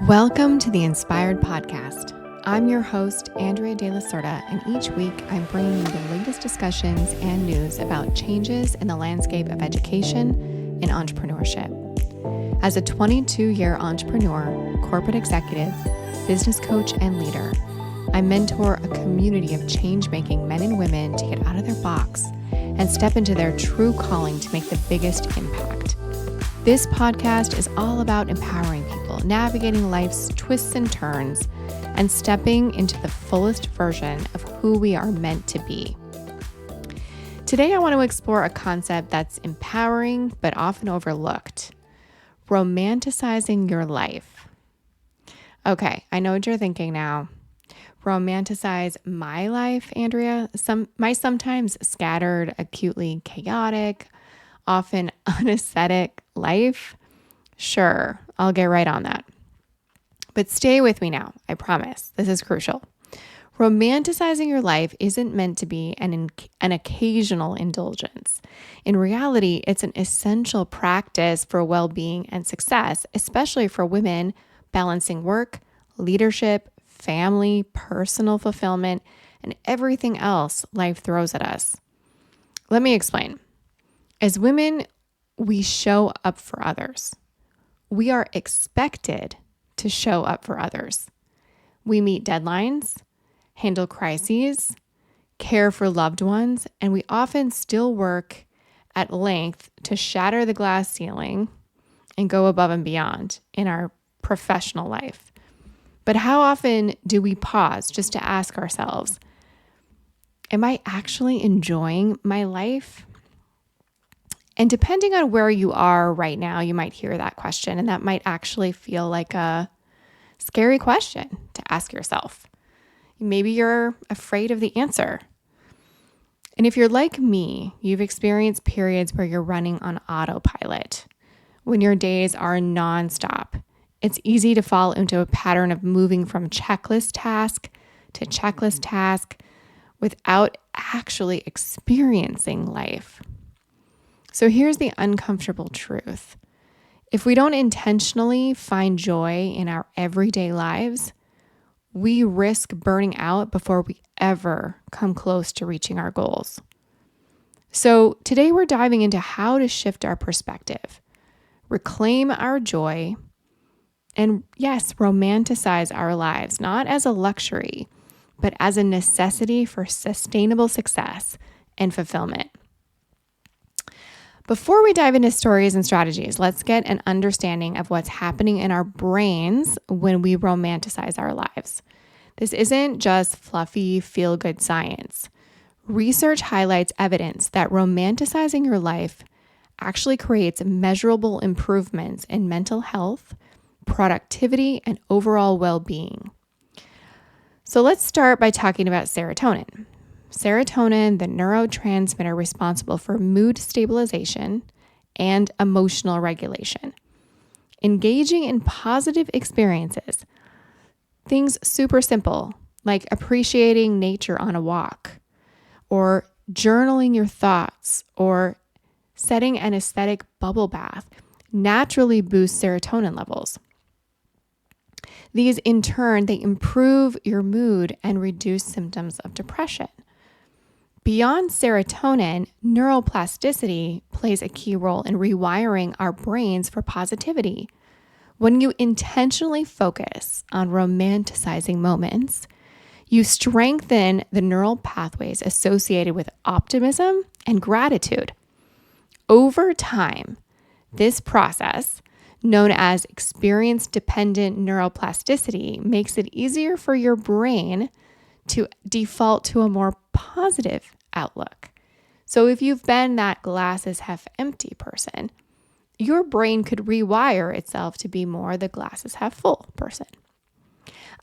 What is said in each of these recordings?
Welcome to the Inspired Podcast. I'm your host, Andrea De La Cerda, and each week I'm bringing you the latest discussions and news about changes in the landscape of education and entrepreneurship. As a 22-year entrepreneur, corporate executive, business coach, and leader, I mentor a community of change-making men and women to get out of their box and step into their true calling to make the biggest impact. This podcast is all about empowering people, navigating life's twists and turns, and stepping into the fullest version of who we are meant to be. Today, I want to explore a concept that's empowering but often overlooked: romanticizing your life. Okay, I know what you're thinking now. Romanticize my life, Andrea? My sometimes scattered, acutely chaotic, often unesthetic life? Sure, I'll get right on that. But stay with me now, I promise. This is crucial. Romanticizing your life isn't meant to be an occasional indulgence. In reality, it's an essential practice for well-being and success, especially for women balancing work, leadership, family, personal fulfillment, and everything else life throws at us. Let me explain. As women, we show up for others. We are expected to show up for others. We meet deadlines, handle crises, care for loved ones, and we often still work at length to shatter the glass ceiling and go above and beyond in our professional life. But how often do we pause just to ask ourselves, am I actually enjoying my life? And depending on where you are right now, you might hear that question, and that might actually feel like a scary question to ask yourself. Maybe you're afraid of the answer. And if you're like me, you've experienced periods where you're running on autopilot, when your days are nonstop. It's easy to fall into a pattern of moving from checklist task to checklist task without actually experiencing life. So here's the uncomfortable truth. If we don't intentionally find joy in our everyday lives, we risk burning out before we ever come close to reaching our goals. So today we're diving into how to shift our perspective, reclaim our joy, and yes, romanticize our lives, not as a luxury, but as a necessity for sustainable success and fulfillment. Before we dive into stories and strategies, let's get an understanding of what's happening in our brains when we romanticize our lives. This isn't just fluffy, feel-good science. Research highlights evidence that romanticizing your life actually creates measurable improvements in mental health, productivity, and overall well-being. So let's start by talking about serotonin. Serotonin, the neurotransmitter responsible for mood stabilization and emotional regulation. Engaging in positive experiences, things super simple like appreciating nature on a walk, or journaling your thoughts, or setting an aesthetic bubble bath, naturally boost serotonin levels. These in turn, they improve your mood and reduce symptoms of depression. Beyond serotonin, neuroplasticity plays a key role in rewiring our brains for positivity. When you intentionally focus on romanticizing moments, you strengthen the neural pathways associated with optimism and gratitude. Over time, this process, known as experience-dependent neuroplasticity, makes it easier for your brain to default to a more positive outlook. So if you've been that glass is half empty person, your brain could rewire itself to be more the glass is half full person.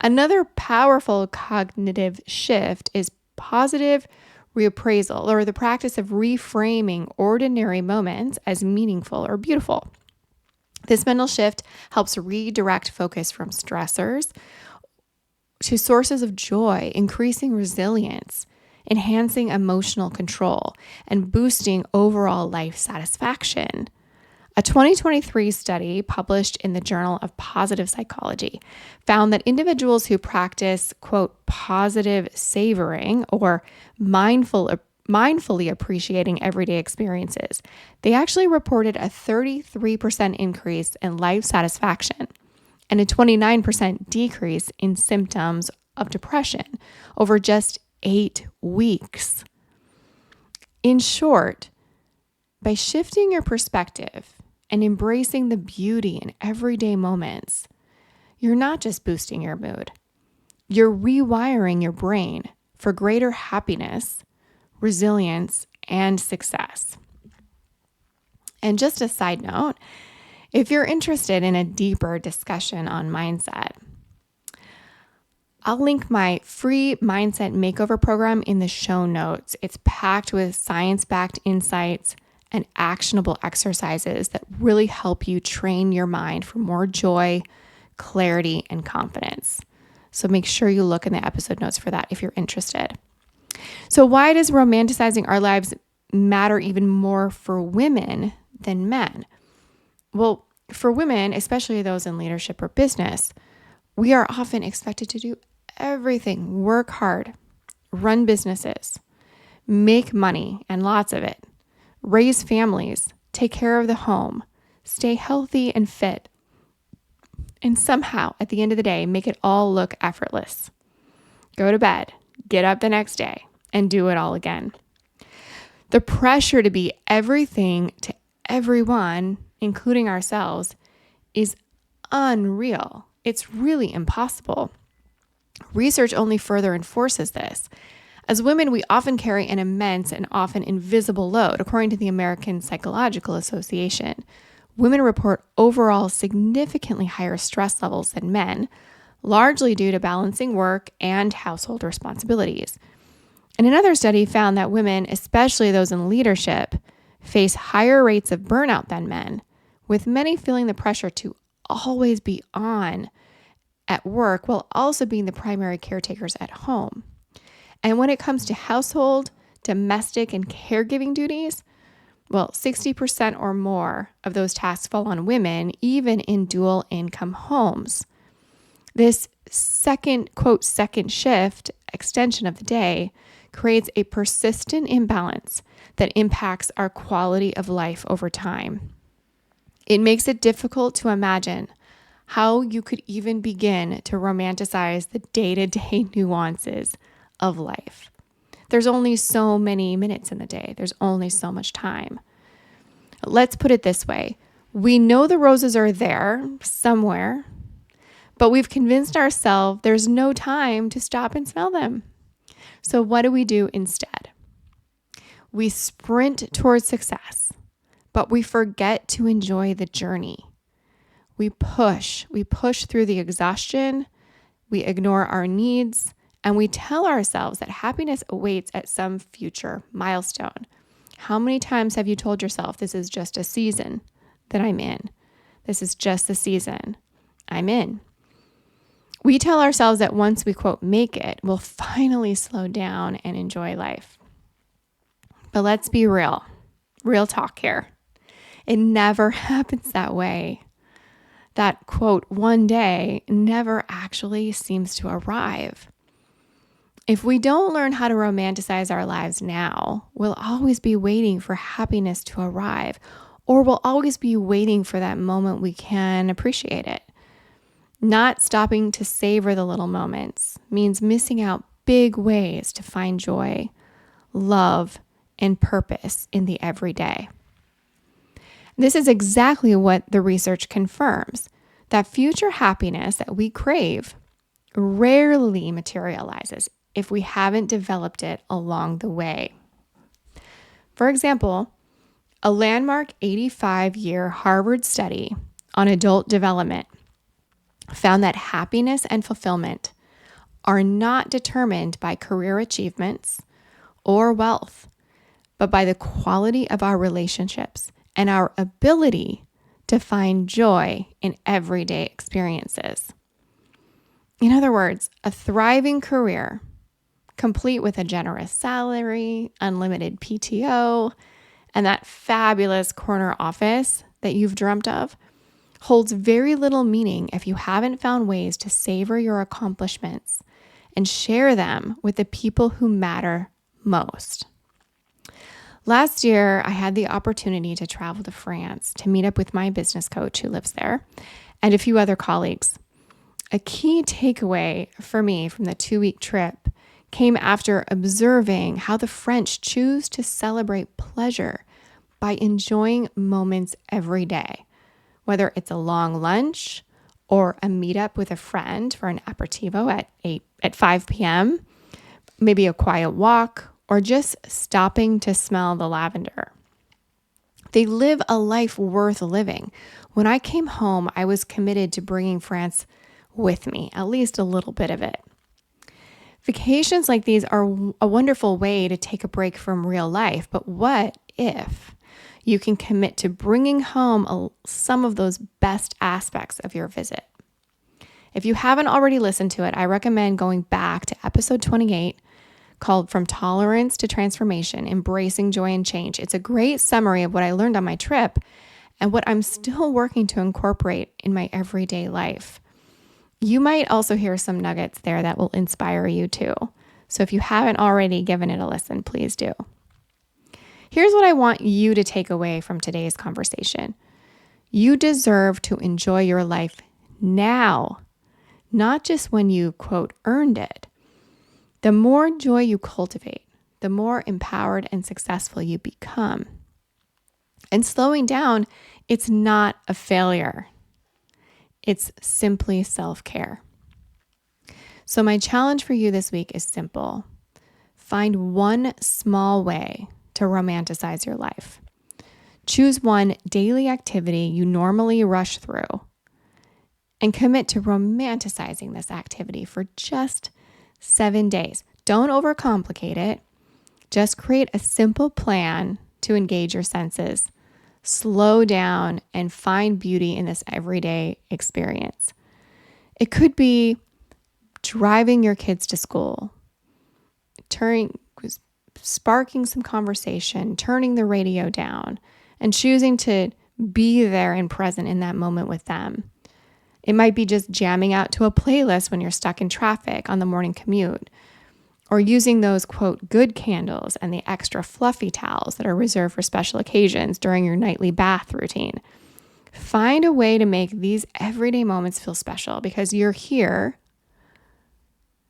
Another powerful cognitive shift is positive reappraisal, or the practice of reframing ordinary moments as meaningful or beautiful. This mental shift helps redirect focus from stressors to sources of joy, increasing resilience, enhancing emotional control, and boosting overall life satisfaction. A 2023 study published in the Journal of Positive Psychology found that individuals who practice, quote, positive savoring or mindfully appreciating everyday experiences, they actually reported a 33% increase in life satisfaction and a 29% decrease in symptoms of depression over just 8 weeks. In short, by shifting your perspective and embracing the beauty in everyday moments, you're not just boosting your mood, you're rewiring your brain for greater happiness, resilience, and success. And just a side note, if you're interested in a deeper discussion on mindset, I'll link my free mindset makeover program in the show notes. It's packed with science-backed insights and actionable exercises that really help you train your mind for more joy, clarity, and confidence. So make sure you look in the episode notes for that if you're interested. So why does romanticizing our lives matter even more for women than men? Well, for women, especially those in leadership or business, we are often expected to do everything, work hard, run businesses, make money and lots of it, raise families, take care of the home, stay healthy and fit, and somehow at the end of the day, make it all look effortless. Go to bed, get up the next day, and do it all again. The pressure to be everything to everyone, including ourselves, is unreal. It's really impossible. Research only further enforces this. As women, we often carry an immense and often invisible load. According to the American Psychological Association, women report overall significantly higher stress levels than men, largely due to balancing work and household responsibilities. And another study found that women, especially those in leadership, face higher rates of burnout than men, with many feeling the pressure to always be on at work while also being the primary caretakers at home. And when it comes to household, domestic, and caregiving duties, well, 60% or more of those tasks fall on women, even in dual income homes. This second shift extension of the day creates a persistent imbalance that impacts our quality of life over time. It makes it difficult to imagine how you could even begin to romanticize the day-to-day nuances of life. There's only so many minutes in the day. There's only so much time. Let's put it this way. We know the roses are there somewhere, but we've convinced ourselves there's no time to stop and smell them. So what do we do instead? We sprint towards success, but we forget to enjoy the journey. We push through the exhaustion, we ignore our needs, and we tell ourselves that happiness awaits at some future milestone. How many times have you told yourself this is just a season that I'm in? This is just the season I'm in. We tell ourselves that once we, quote, make it, we'll finally slow down and enjoy life. But let's be real talk here. It never happens that way. That, quote, one day never actually seems to arrive. If we don't learn how to romanticize our lives now, we'll always be waiting for happiness to arrive, or we'll always be waiting for that moment we can appreciate it. Not stopping to savor the little moments means missing out big ways to find joy, love, and purpose in the everyday. This is exactly what the research confirms, that future happiness that we crave rarely materializes if we haven't developed it along the way. For example, a landmark 85-year Harvard study on adult development found that happiness and fulfillment are not determined by career achievements or wealth, but by the quality of our relationships and our ability to find joy in everyday experiences. In other words, a thriving career, complete with a generous salary, unlimited PTO, and that fabulous corner office that you've dreamt of holds very little meaning if you haven't found ways to savor your accomplishments and share them with the people who matter most. Last year, I had the opportunity to travel to France to meet up with my business coach who lives there and a few other colleagues. A key takeaway for me from the 2-week trip came after observing how the French choose to celebrate pleasure by enjoying moments every day, whether it's a long lunch or a meetup with a friend for an aperitivo at 5 p.m., maybe a quiet walk, or just stopping to smell the lavender. They live a life worth living. When I came home, I was committed to bringing France with me, at least a little bit of it. Vacations like these are a wonderful way to take a break from real life, but what if you can commit to bringing home some of those best aspects of your visit? If you haven't already listened to it, I recommend going back to episode 28 called From Tolerance to Transformation, Embracing Joy and Change. It's a great summary of what I learned on my trip and what I'm still working to incorporate in my everyday life. You might also hear some nuggets there that will inspire you too. So if you haven't already given it a listen, please do. Here's what I want you to take away from today's conversation. You deserve to enjoy your life now, not just when you, quote, earned it. The more joy you cultivate, the more empowered and successful you become. And slowing down, it's not a failure. It's simply self-care. So my challenge for you this week is simple. Find one small way to romanticize your life. Choose one daily activity you normally rush through and commit to romanticizing this activity for just 7 days. Don't overcomplicate it. Just create a simple plan to engage your senses. Slow down and find beauty in this everyday experience. It could be driving your kids to school, sparking some conversation, turning the radio down, and choosing to be there and present in that moment with them. It might be just jamming out to a playlist when you're stuck in traffic on the morning commute, or using those, quote, good candles and the extra fluffy towels that are reserved for special occasions during your nightly bath routine. Find a way to make these everyday moments feel special because you're here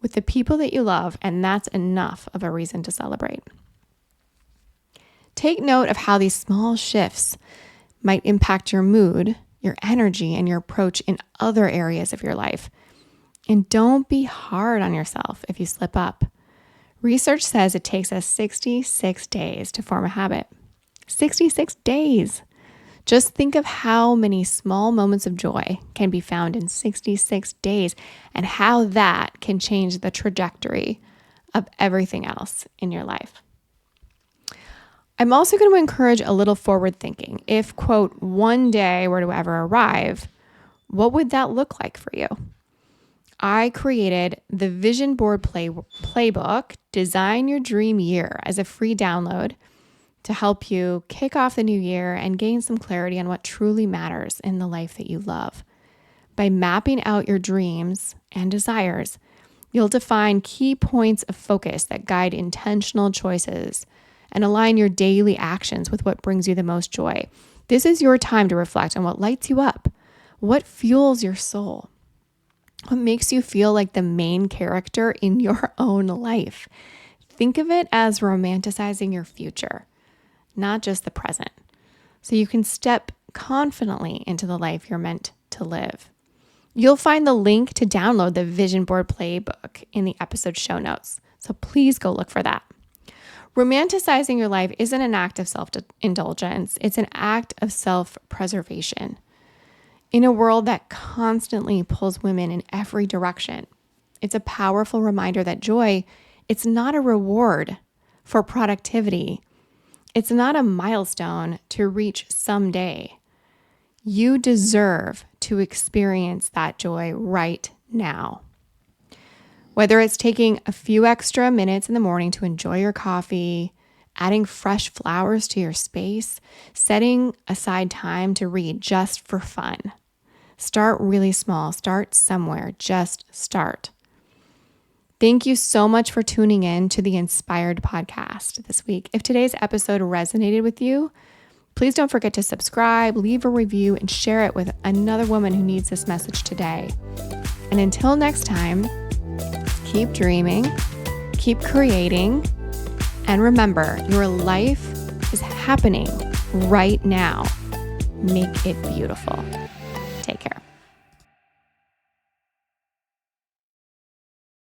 with the people that you love, and that's enough of a reason to celebrate. Take note of how these small shifts might impact your mood, your energy, and your approach in other areas of your life. And don't be hard on yourself if you slip up. Research says it takes us 66 days to form a habit. 66 days. Just think of how many small moments of joy can be found in 66 days and how that can change the trajectory of everything else in your life. I'm also going to encourage a little forward thinking. If, quote, one day were to ever arrive, what would that look like for you? I created the Vision Board Playbook, Design Your Dream Year, as a free download to help you kick off the new year and gain some clarity on what truly matters in the life that you love. By mapping out your dreams and desires, you'll define key points of focus that guide intentional choices and align your daily actions with what brings you the most joy. This is your time to reflect on what lights you up, what fuels your soul, what makes you feel like the main character in your own life. Think of it as romanticizing your future, not just the present, so you can step confidently into the life you're meant to live. You'll find the link to download the Vision Board Playbook in the episode show notes, so please go look for that. Romanticizing your life isn't an act of self-indulgence, it's an act of self-preservation. In a world that constantly pulls women in every direction, it's a powerful reminder that joy, it's not a reward for productivity. It's not a milestone to reach someday. You deserve to experience that joy right now. Whether it's taking a few extra minutes in the morning to enjoy your coffee, adding fresh flowers to your space, setting aside time to read just for fun. Start really small. Start somewhere. Just start. Thank you so much for tuning in to the Inspired Podcast this week. If today's episode resonated with you, please don't forget to subscribe, leave a review, and share it with another woman who needs this message today. And until next time, keep dreaming, keep creating, and remember, your life is happening right now. Make it beautiful.